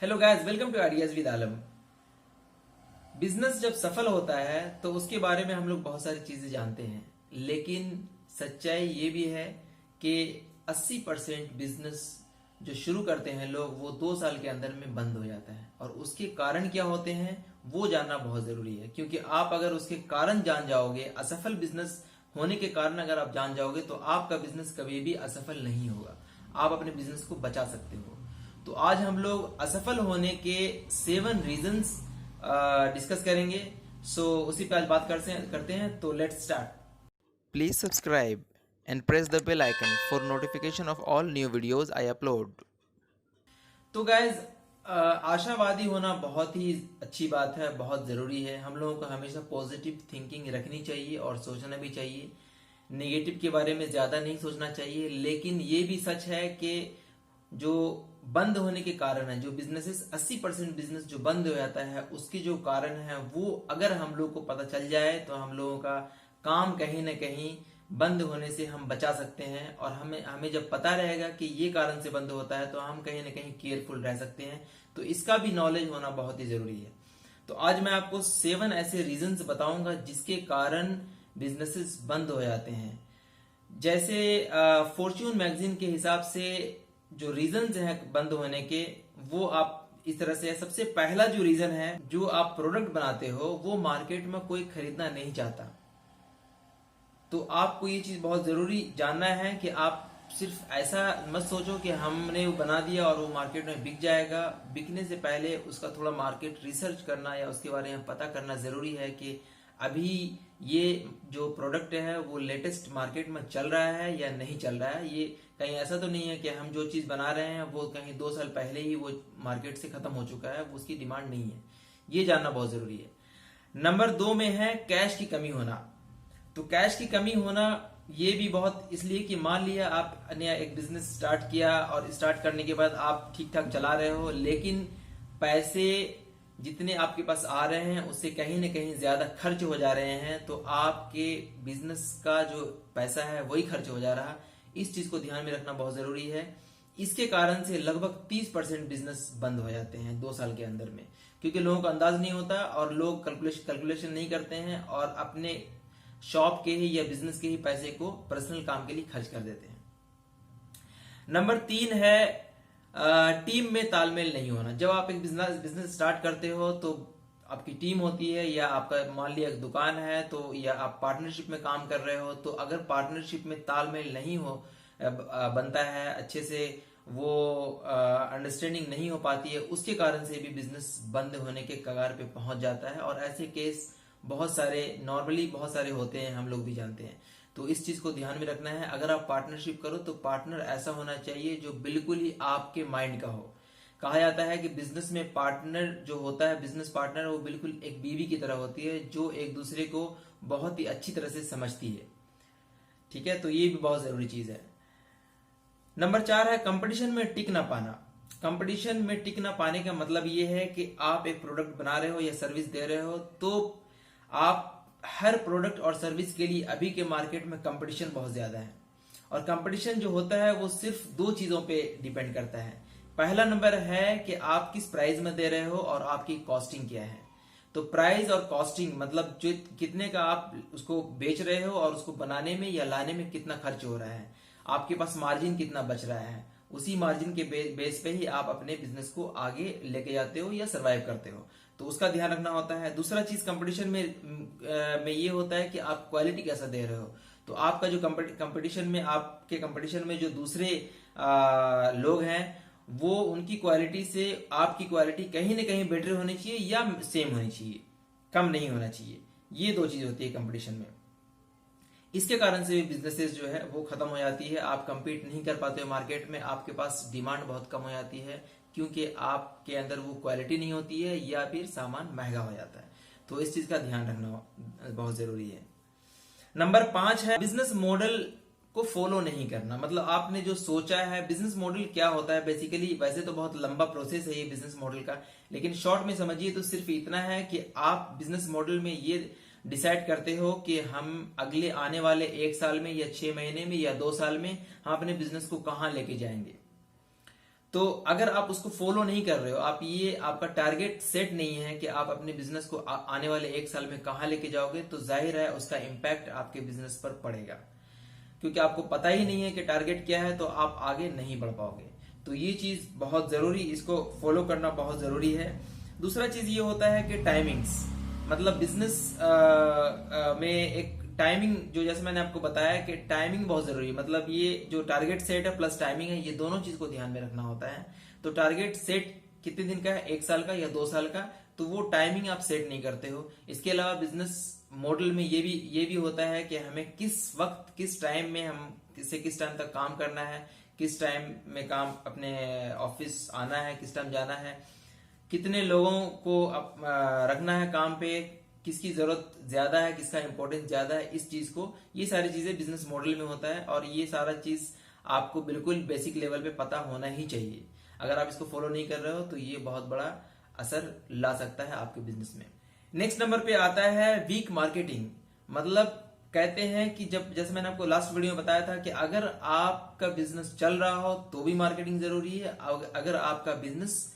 Hello guys, welcome to ideas with Alam. Business जब सफल होता है तो उसके बारे में हम लोग बहुत सारी चीजें जानते हैं, लेकिन सच्चाई ये भी है कि 80% बिजनेस जो शुरू करते हैं लोग वो 2 साल के अंदर में बंद हो जाता है। और उसके कारण क्या होते हैं वो जानना बहुत जरूरी है, क्योंकि आप अगर उसके कारण जान जाओगे, असफल बिजनेस होने के कारण अगर आप जान जाओगे तो आपका बिजनेस कभी भी असफल नहीं होगा। आप अपने बिजनेस को बचा सकते हो। तो आज हम लोग असफल होने के 7 रीजंस डिस्कस करेंगे। उसी पे आज बात करते हैं, तो let's start. Please subscribe and press the bell icon for notification of all new videos I upload. तो गाइज, आशावादी होना बहुत ही अच्छी बात है, बहुत जरूरी है। हम लोगों को हमेशा पॉजिटिव थिंकिंग रखनी चाहिए और सोचना भी चाहिए। नेगेटिव के बारे में ज्यादा नहीं सोचना चाहिए। लेकिन ये भी सच है कि जो बंद होने के कारण है, जो बिजनेसेस 80% बिजनेस जो बंद हो जाता है उसके जो कारण है वो अगर हम लोग को पता चल जाए तो हम लोगों का काम कहीं ना कहीं बंद होने से हम बचा सकते हैं। और हमें हमें जब पता रहेगा कि ये कारण से बंद होता है तो हम कहीं ना कहीं केयरफुल रह सकते हैं। तो इसका भी नॉलेज होना बहुत ही जरूरी है। तो आज मैं आपको 7 ऐसे रीजंस बताऊंगा जिसके कारण बिजनेसेस बंद हो जाते हैं। जैसे फॉर्च्यून मैगजीन के हिसाब से जो रीजंस हैं बंद होने के, वो आप इस तरह से है। सबसे पहला जो रीजन है, जो आप प्रोडक्ट बनाते हो वो मार्केट में कोई खरीदना नहीं चाहता। तो आपको ये चीज बहुत जरूरी जानना है कि आप सिर्फ ऐसा मत सोचो कि हमने वो बना दिया और वो मार्केट में बिक जाएगा। बिकने से पहले उसका थोड़ा मार्केट रिसर्च करना या उसके बारे में पता करना जरूरी है कि अभी ये जो प्रोडक्ट है वो लेटेस्ट मार्केट में चल रहा है या नहीं चल रहा है। ये कहीं ऐसा तो नहीं है कि हम जो चीज बना रहे हैं वो कहीं 2 साल पहले ही वो मार्केट से खत्म हो चुका है, वो उसकी डिमांड नहीं है। ये जानना बहुत जरूरी है। नंबर 2 में है कैश की कमी होना। तो कैश की कमी होना ये भी बहुत इसलिए कि मान लिया आपने एक बिजनेस स्टार्ट किया और स्टार्ट करने के बाद आप ठीक ठाक चला रहे हो, लेकिन पैसे जितने आपके पास आ रहे हैं उससे कहीं ना कहीं ज्यादा खर्च हो जा रहे हैं, तो आपके बिजनेस का जो पैसा है वही खर्च हो जा रहा। इस चीज को ध्यान में रखना बहुत जरूरी है। इसके कारण से लगभग 30% बिजनेस बंद हो जाते हैं 2 साल के अंदर में, क्योंकि लोगों को अंदाज नहीं होता और लोग कैलकुलेशन नहीं करते हैं और अपने शॉप के ही या बिजनेस के ही पैसे को पर्सनल काम के लिए खर्च कर देते हैं। नंबर 3 है टीम में तालमेल नहीं होना। जब आप एक बिजनेस स्टार्ट करते हो तो आपकी टीम होती है, या आपका मान लिया एक दुकान है तो, या आप पार्टनरशिप में काम कर रहे हो, तो अगर पार्टनरशिप में तालमेल नहीं हो बनता है अच्छे से, वो अंडरस्टैंडिंग नहीं हो पाती है, उसके कारण से भी बिजनेस बंद होने के कगार पे पहुंच जाता है। और ऐसे केस बहुत सारे, नॉर्मली बहुत सारे होते हैं, हम लोग भी जानते हैं। तो इस चीज को ध्यान में रखना है। अगर आप पार्टनरशिप करो तो पार्टनर ऐसा होना चाहिए जो बिल्कुल ही आपके माइंड का हो। कहा जाता है कि बिजनेस में पार्टनर जो होता है, बिजनेस पार्टनर, वो बिल्कुल एक बीवी की तरह होती है जो एक दूसरे को बहुत ही अच्छी तरह से समझती है। ठीक है, तो ये भी बहुत जरूरी चीज है। नंबर 4 है कंपटीशन में टिक ना पाना। कंपटीशन में टिक ना पाने का मतलब ये है कि आप एक प्रोडक्ट बना रहे हो या सर्विस दे रहे हो, तो आप हर प्रोडक्ट और सर्विस के लिए अभी के मार्केट में कंपटीशन बहुत ज्यादा है। और कंपटीशन जो होता है वो सिर्फ 2 चीजों पे डिपेंड करता है। पहला नंबर है कि आप किस प्राइस में दे रहे हो और आपकी कॉस्टिंग क्या है। तो प्राइस और कॉस्टिंग मतलब जो कितने का आप उसको बेच रहे हो और उसको बनाने में या लाने में कितना खर्च हो रहा है, आपके पास मार्जिन कितना बच रहा है, उसी मार्जिन के बेस पे ही आप अपने बिजनेस को आगे लेके जाते हो या सरवाइव करते हो। तो उसका ध्यान रखना होता है। दूसरा चीज कंपटीशन में ये होता है कि आप क्वालिटी कैसा दे रहे हो। तो आपका जो कंपटीशन में, आपके कंपटीशन में जो दूसरे लोग हैं, वो उनकी क्वालिटी से आपकी क्वालिटी कहीं ना कहीं बेटर होनी चाहिए या सेम होनी चाहिए, कम नहीं होना चाहिए। ये 2 चीज होती है कंपटीशन में। इसके कारण से बिजनेसेस जो है वो खत्म हो जाती है। आप compete नहीं कर पाते हो मार्केट में, आपके पास डिमांड बहुत कम हो जाती है क्योंकि आपके अंदर वो क्वालिटी नहीं होती है या फिर सामान महंगा हो जाता है। तो इस चीज का ध्यान रखना बहुत जरूरी है। नंबर 5 है बिजनेस मॉडल को फॉलो नहीं करना। मतलब आपने जो सोचा है, बिजनेस मॉडल क्या होता है बेसिकली, वैसे तो बहुत लंबा प्रोसेस है ये बिजनेस मॉडल का, लेकिन शॉर्ट में समझिए तो सिर्फ इतना है कि आप बिजनेस मॉडल में ये डिसाइड करते हो कि हम अगले आने वाले 1 साल में या 6 महीने में या 2 साल में हम अपने बिजनेस को कहां लेके जाएंगे। तो अगर आप उसको फॉलो नहीं कर रहे हो, आप ये आपका टारगेट सेट नहीं है कि आप अपने बिजनेस को आने वाले 1 साल में कहां लेके जाओगे, तो जाहिर है उसका इम्पैक्ट आपके बिजनेस पर पड़ेगा। क्योंकि आपको पता ही नहीं है कि टारगेट क्या है, तो आप आगे नहीं बढ़ पाओगे। तो ये चीज बहुत जरूरी, इसको फॉलो करना बहुत जरूरी है। दूसरा चीज ये होता है कि टाइमिंग्स, मतलब बिजनेस में एक टाइमिंग, जो जैसे मैंने आपको बताया कि टाइमिंग बहुत जरूरी है। मतलब ये जो टारगेट सेट है प्लस टाइमिंग है, ये दोनों चीज को ध्यान में रखना होता है। तो टारगेट सेट कितने दिन का है, 1 साल का या 2 साल का, तो वो टाइमिंग आप सेट नहीं करते हो। इसके अलावा बिजनेस मॉडल में ये भी होता है कि हमें किस वक्त, किस टाइम में हम किस टाइम तक काम करना है, किस टाइम में काम अपने ऑफिस आना है, किस टाइम जाना है, कितने लोगों को रखना है काम पे, किसकी जरूरत ज्यादा है, किसका इंपॉर्टेंस ज्यादा है, इस चीज को, ये सारी चीजें बिजनेस मॉडल में होता है। और ये सारा चीज आपको बिल्कुल बेसिक लेवल पे पता होना ही चाहिए। अगर आप इसको फॉलो नहीं कर रहे हो तो ये बहुत बड़ा असर ला सकता है आपके बिजनेस में। नेक्स्ट नंबर पे आता है वीक मार्केटिंग। मतलब कहते हैं कि जब, जैसे मैंने आपको लास्ट वीडियो में बताया था कि अगर आपका बिजनेस चल रहा हो तो भी मार्केटिंग जरूरी है, अगर आपका बिजनेस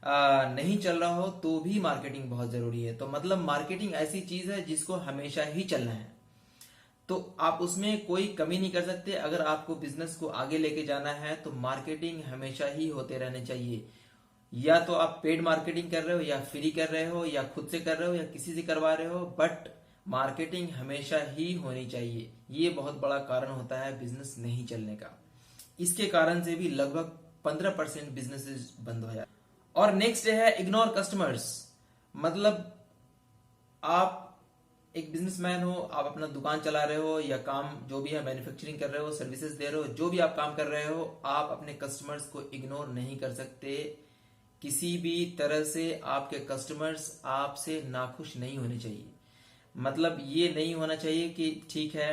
नहीं चल रहा हो तो भी मार्केटिंग बहुत जरूरी है। तो मतलब मार्केटिंग ऐसी चीज है जिसको हमेशा ही चलना है, तो आप उसमें कोई कमी नहीं कर सकते। अगर आपको बिजनेस को आगे लेके जाना है तो मार्केटिंग हमेशा ही होते रहने चाहिए। या तो आप पेड मार्केटिंग कर रहे हो, या फ्री कर रहे हो, या खुद से कर रहे हो, या किसी से करवा रहे हो, बट मार्केटिंग हमेशा ही होनी चाहिए। ये बहुत बड़ा कारण होता है बिजनेस नहीं चलने का। इसके कारण से भी लगभग 15% बिजनेसेस बंद हो जाते। और नेक्स्ट है इग्नोर कस्टमर्स। मतलब आप एक बिजनेसमैन हो, आप अपना दुकान चला रहे हो, या काम जो भी है मैन्युफैक्चरिंग कर रहे हो, सर्विसेज दे रहे हो, जो भी आप काम कर रहे हो, आप अपने कस्टमर्स को इग्नोर नहीं कर सकते। किसी भी तरह से आपके कस्टमर्स आपसे नाखुश नहीं होने चाहिए। मतलब ये नहीं होना चाहिए कि ठीक है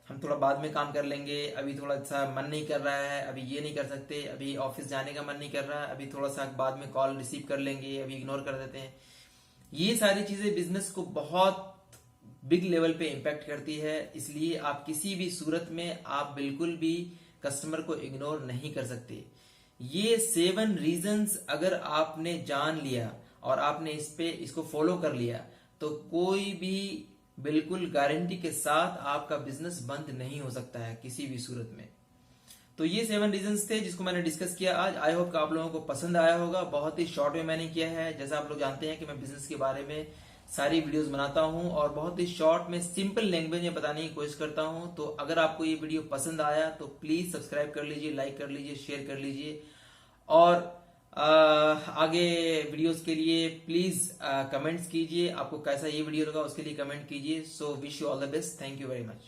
हम थोड़ा बाद में काम कर लेंगे, अभी थोड़ा सा मन नहीं कर रहा है, अभी ये नहीं कर सकते, अभी ऑफिस जाने का मन नहीं कर रहा है, अभी थोड़ा सा बाद में कॉल रिसीव कर लेंगे, अभी इग्नोर कर देते हैं। ये सारी चीजें बिजनेस को बहुत बिग लेवल पे इम्पैक्ट करती है। इसलिए आप किसी भी सूरत में आप बिल्कुल भी कस्टमर को इग्नोर नहीं कर सकते। ये 7 रीजंस अगर आपने जान लिया और आपने इसको फॉलो कर लिया, तो कोई भी बिल्कुल गारंटी के साथ आपका बिजनेस बंद नहीं हो सकता है किसी भी सूरत में। तो ये 7 रीजंस थे जिसको मैंने डिस्कस किया आज। आई होप कि आप लोगों को पसंद आया होगा। बहुत ही शॉर्ट में मैंने किया है। जैसा आप लोग जानते हैं कि मैं बिजनेस के बारे में सारी वीडियोस बनाता हूं और बहुत ही शॉर्ट में सिंपल लैंग्वेज में बताने की कोशिश करता हूं। तो अगर आपको ये वीडियो पसंद आया तो प्लीज सब्सक्राइब कर लीजिए, लाइक कर लीजिए, शेयर कर लीजिए, और आगे वीडियोस के लिए प्लीज कमेंट्स कीजिए। आपको कैसा ये वीडियो लगा उसके लिए कमेंट कीजिए। So wish you all the best. Thank you very much.